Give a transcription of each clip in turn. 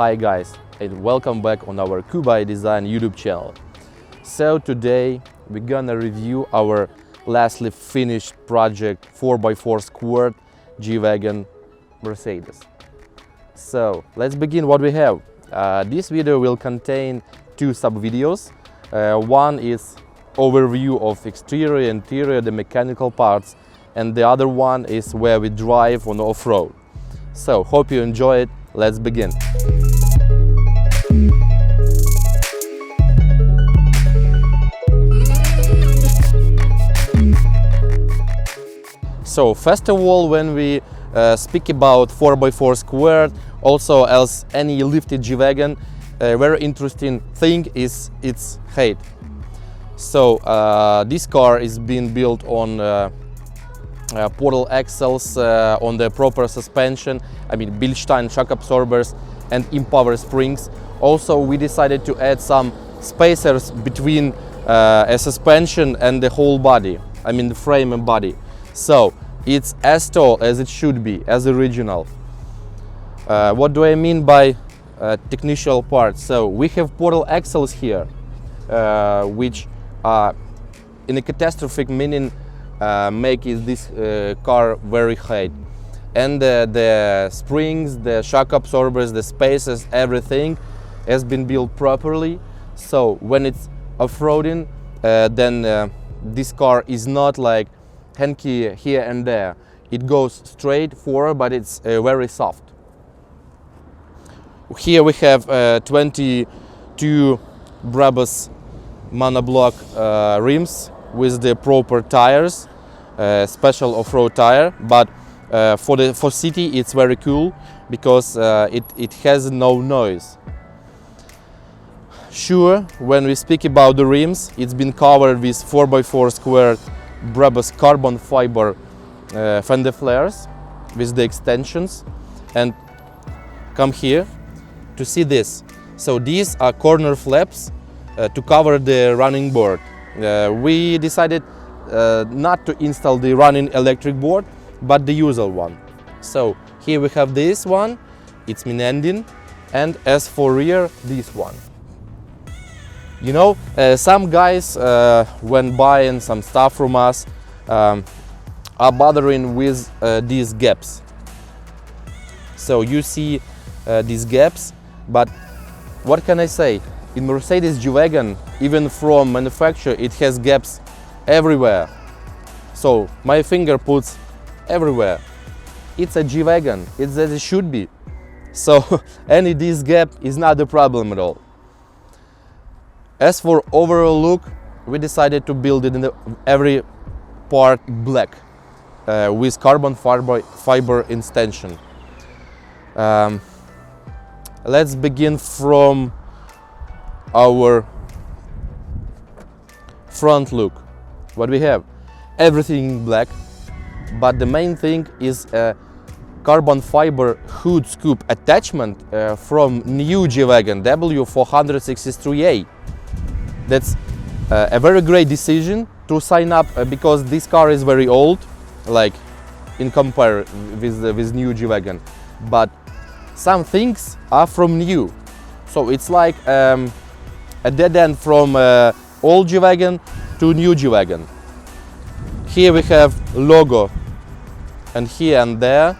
Hi guys, and welcome back on our Kubai Design YouTube channel. So today we're gonna review our lastly finished project 4x4 Squared G Wagon Mercedes. So let's begin what we have. This video will contain two sub-videos. One is overview of exterior, interior, the mechanical parts, and the other one is where we drive on off-road. So hope you enjoy it. Let's begin. So first of all, when we speak about 4x4 Squared, also as any lifted G Wagon, a very interesting thing is its height. So this car is being built on portal axles, on the proper suspension, Bilstein shock absorbers and impower springs. Also we decided to add some spacers between a suspension and the whole body, the frame and body. So it's as tall as it should be, as original. What do I mean by technical parts? So we have portal axles here, which are in a catastrophic meaning make this car very high. And the springs, the shock absorbers, the spacers, everything has been built properly. So when it's off-roading, then this car is not like hanky here and there. It goes straight forward, but it's very soft. Here we have 22 Brabus monoblock rims with the proper tires, special off-road tire, but for city it's very cool because it has no noise. Sure, when we speak about the rims, it's been covered with 4x4 Squared Brabus carbon fiber fender flares with the extensions. And come here to see this. So these are corner flaps to cover the running board. We decided not to install the running electric board, but the usual one. So here we have this one, it's ending, and as for rear, this one. You know, some guys when buying some stuff from us are bothering with these gaps. So you see these gaps, but what can I say? In Mercedes G Wagon, even from manufacturer, it has gaps everywhere. So my finger puts everywhere. It's a G Wagon, it's as it should be. So any this gap is not a problem at all. As for overall look, we decided to build it in every part black with carbon fiber extension. Let's begin from our front look. What we have? Everything black, but the main thing is a carbon fiber hood scoop attachment from new G Wagon W463 G. That's a very great decision to sign up because this car is very old, like in compare with new G Wagon. But some things are from new, so it's like a dead end from old G Wagon to new G Wagon. Here we have logo, and here and there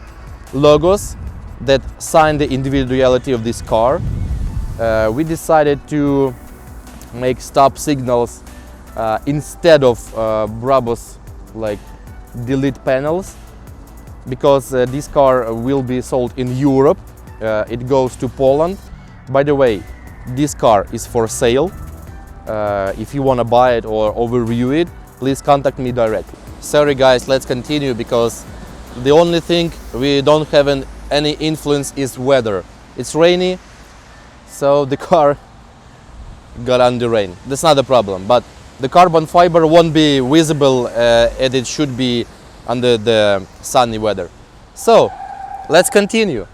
logos that sign the individuality of this car. We decided to make stop signals instead of Brabus like delete panels, because this car will be sold in Europe. It goes to Poland. By the way, this car is for sale. If you want to buy it or overview it, please contact me directly. Sorry guys, let's continue because the only thing we don't have any influence is weather. It's rainy, so the car got under rain. That's not a problem, but the carbon fiber won't be visible as it should be under the sunny weather. So let's continue.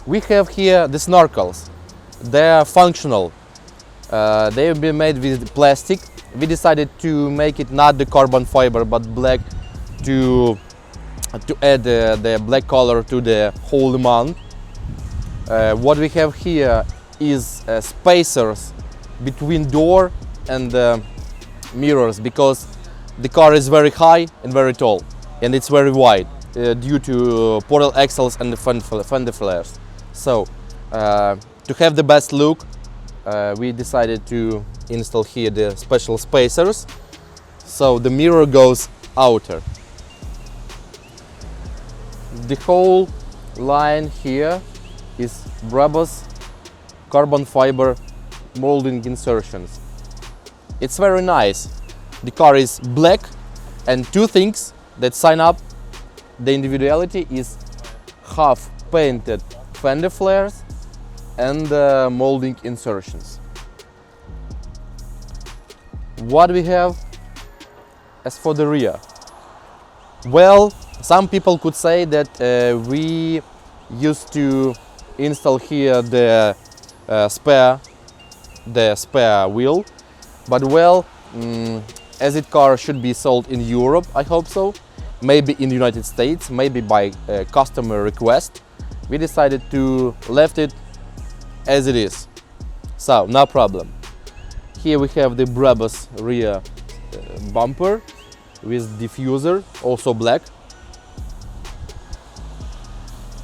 We have here the snorkels. They are functional. They have been made with plastic. We decided to make it not the carbon fiber but black to add the black color to the whole mount. What we have here is spacers between door and mirrors, because the car is very high and very tall, and it's very wide due to portal axles and the fender flares. So to have the best look, we decided to install here the special spacers, so the mirror goes outer. The whole line here is Brabus carbon fiber molding insertions. It's very nice. The car is black, and two things that sign up the individuality is half painted fender flares and molding insertions. What we have as for the rear? Well, some people could say that we used to install here the spare wheel, but well, as it car should be sold in Europe, I hope so, maybe in the United States, maybe by customer request, we decided to left it as it is. So no problem. Here we have the Brabus rear bumper with diffuser, also black.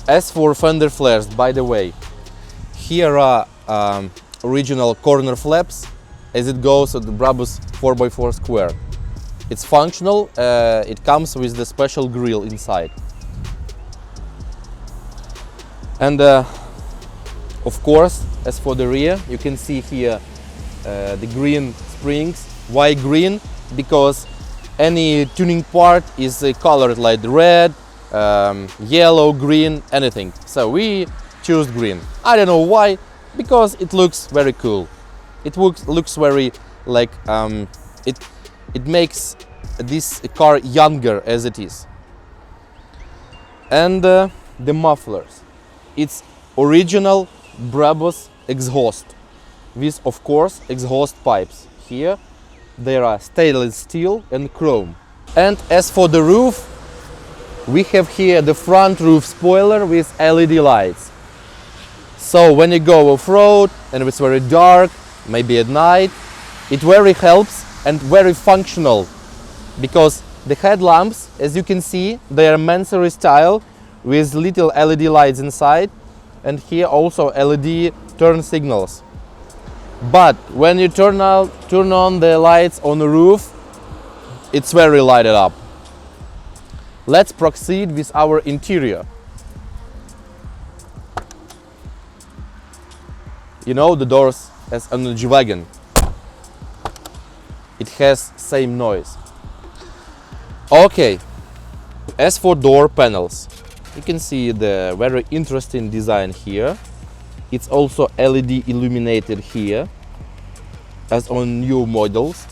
As for fender flares, by the way, here are original corner flaps as it goes at the Brabus 4x4 Square. It's functional, it comes with the special grille inside. And of course, as for the rear, you can see here the green springs. Why green? Because any tuning part is colored like red, yellow, green, anything. So we choose green. I don't know why, because it looks very cool. It looks very like it makes this car younger as it is. And the mufflers. It's original Brabus exhaust with, of course, exhaust pipes. Here there are stainless steel and chrome. And as for the roof, we have here the front roof spoiler with LED lights. So when you go off-road and it's very dark, maybe at night, it very helps and very functional, because the headlamps, as you can see, they are Mansory style with little LED lights inside, and here also LED turn signals. But when you turn on the lights on the roof, it's very lighted up. Let's proceed with our interior. You know the doors as on the G Wagon. It has same noise. Okay, as for door panels, you can see the very interesting design here. It's also LED illuminated here, as on new models,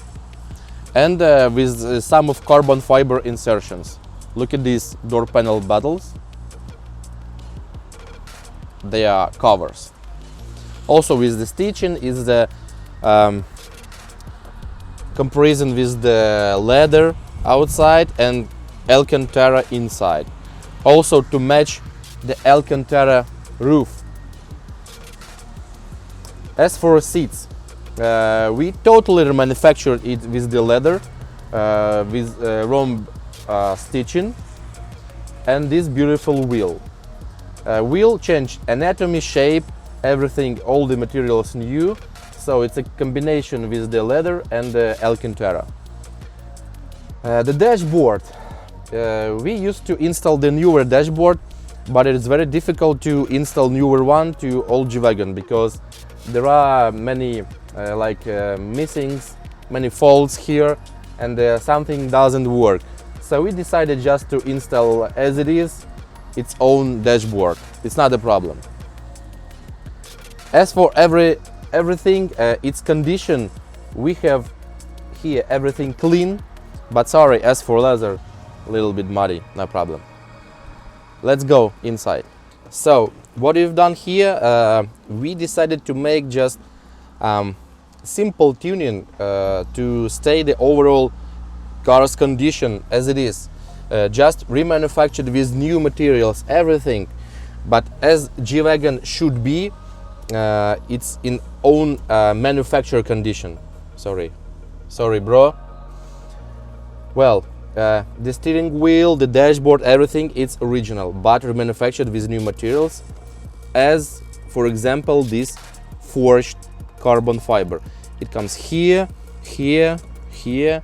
and with some of carbon fiber insertions. Look at these door panel battles. They are covers. Also with the stitching is the comparison with the leather outside and Alcantara inside. Also to match the Alcantara roof. As for seats, we totally remanufactured it with the leather, with rhomb stitching, and this beautiful wheel. Wheel changed anatomy, shape, everything, all the materials new. So it's a combination with the leather and the Alcantara. The dashboard. We used to install the newer dashboard, but it's very difficult to install newer one to old G Wagon, because there are many missings, many faults here, and something doesn't work. So we decided just to install as it is its own dashboard. It's not a problem. As for everything, its condition, we have here everything clean, but sorry, as for leather, a little bit muddy, no problem. Let's go inside. So what we've done here, we decided to make just simple tuning to stay the overall car's condition as it is. Just remanufactured with new materials, everything. but as G Wagon should be, it's in own manufacturer condition. Sorry, bro. Well, the steering wheel, the dashboard, everything, it's original, but remanufactured with new materials, as for example this forged carbon fiber. It comes here, here, here,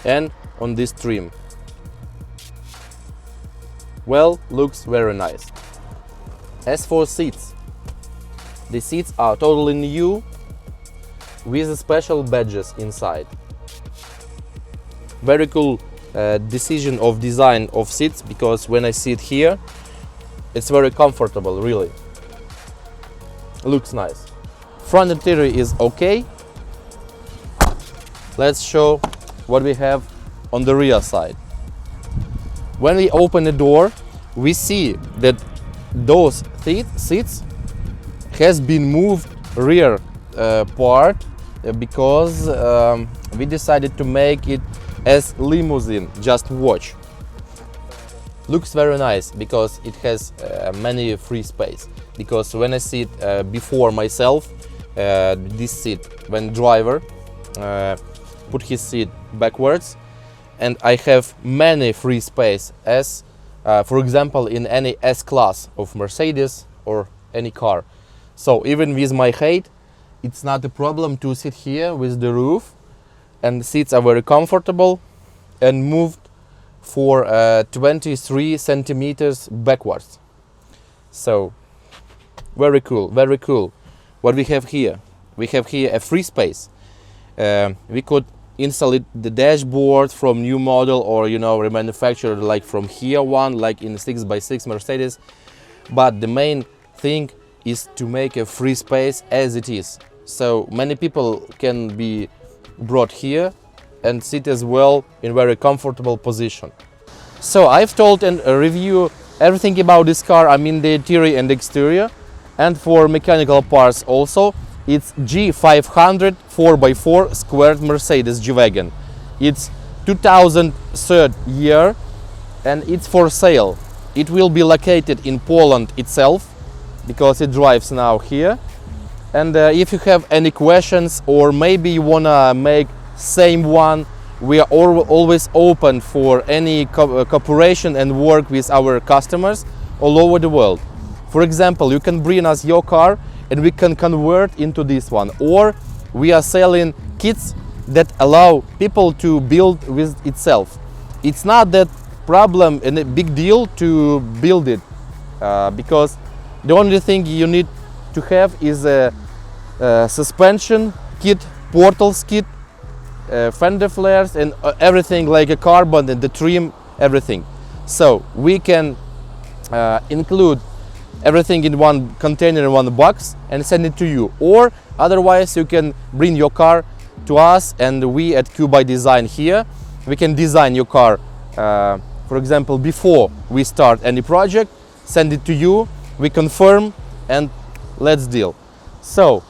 and on this trim. Well, looks very nice. As for seats, the seats are totally new with special badges inside. Very cool decision of design of seats, because when I sit here, it's very comfortable, really. Looks nice. Front interior is okay. Let's show what we have on the rear side. When we open the door, we see that those seats has been moved rear part because we decided to make it as limousine. Just watch. Looks very nice because it has many free space. Because when I sit before myself, this seat, when driver put his seat backwards, and I have many free space as for example in any S-Class of Mercedes or any car. So even with my height, it's not a problem to sit here with the roof, and the seats are very comfortable and moved for 23 centimeters backwards. So very cool, very cool. What we have here? We have here a free space. We could install it, the dashboard from new model, or remanufactured like from here one, like in 6x6 Mercedes. But the main thing is to make a free space as it is. So many people can be brought here and sit as well in very comfortable position. So I've told and review everything about this car, I mean the interior and exterior, and for mechanical parts also. It's G500 4x4 squared Mercedes G Wagon. It's 2003 year and it's for sale. It will be located in Poland itself because it drives now here. And if you have any questions, or maybe you wanna make same one, we are always open for any cooperation and work with our customers all over the world. For example, you can bring us your car and we can convert into this one, or we are selling kits that allow people to build with itself. It's not that problem and a big deal to build it, because the only thing you need to have is a suspension kit, portals kit, fender flares, and everything like a carbon and the trim, everything. So we can include everything in one container, in one box, and send it to you. Or otherwise you can bring your car to us, and we at Q by Design here, we can design your car, for example, before we start any project, send it to you, we confirm, and let's deal. So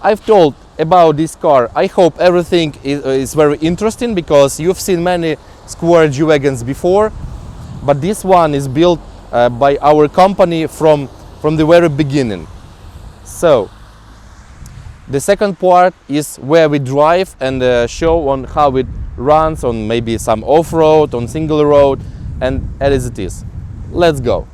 I've told about this car. I hope everything is very interesting, because you've seen many Squared G Wagons before, but this one is built by our company from the very beginning. So the second part is where we drive and show on how it runs on maybe some off-road, on single road, and as it is. Let's go.